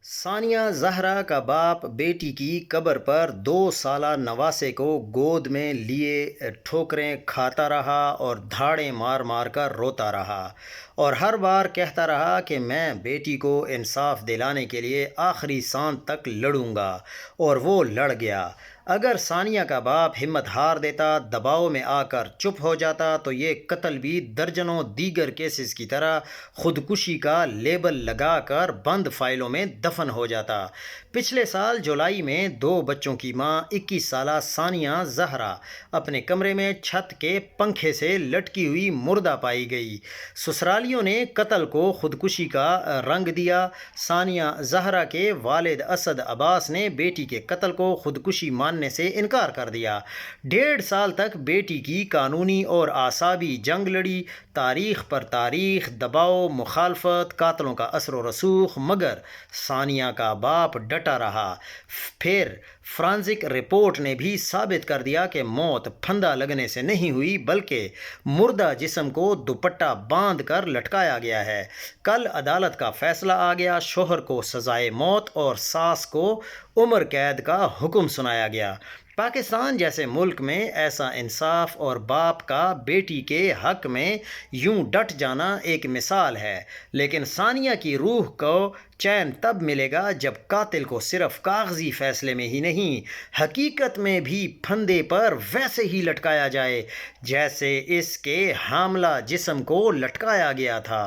ثانیہ زہرا کا باپ بیٹی کی قبر پر 2 سالہ نواسے کو گود میں لیے ٹھوکریں کھاتا رہا اور دھاڑیں مار مار کر روتا رہا، اور ہر بار کہتا رہا کہ میں بیٹی کو انصاف دلانے کے لیے آخری سانس تک لڑوں گا، اور وہ لڑ گیا۔ اگر ثانیہ کا باپ ہمت ہار دیتا، دباؤ میں آ کر چپ ہو جاتا، تو یہ قتل بھی درجنوں دیگر کیسز کی طرح خودکشی کا لیبل لگا کر بند فائلوں میں دفن ہو جاتا۔ پچھلے سال جولائی میں 2 بچوں کی ماں 21 سالہ ثانیہ زہرا اپنے کمرے میں چھت کے پنکھے سے لٹکی ہوئی مردہ پائی گئی۔ سسرالیوں نے قتل کو خودکشی کا رنگ دیا۔ ثانیہ زہرا کے والد اسد عباس نے بیٹی کے قتل کو خودکشی ماننے سے انکار کر دیا۔ 1.5 سال تک بیٹی کی قانونی اور اعصابی جنگ لڑی، تاریخ پر تاریخ، دباؤ، مخالفت، قاتلوں کا اثر و رسوخ، مگر ثانیہ کا باپ ڈٹا رہا۔ پھر فورینسک رپورٹ نے بھی ثابت کر دیا کہ موت پھندا لگنے سے نہیں ہوئی، بلکہ مردہ جسم کو دوپٹہ باندھ کر لٹکایا گیا ہے۔ کل عدالت کا فیصلہ آ گیا۔ شوہر کو سزائے موت اور ساس کو عمر قید کا حکم سنایا گیا۔ پاکستان جیسے ملک میں ایسا انصاف اور باپ کا بیٹی کے حق میں یوں ڈٹ جانا ایک مثال ہے، لیکن ثانیہ کی روح کو چین تب ملے گا جب قاتل کو صرف کاغذی فیصلے میں ہی نہیں، حقیقت میں بھی پھندے پر ویسے ہی لٹکایا جائے جیسے اس کے حاملہ جسم کو لٹکایا گیا تھا۔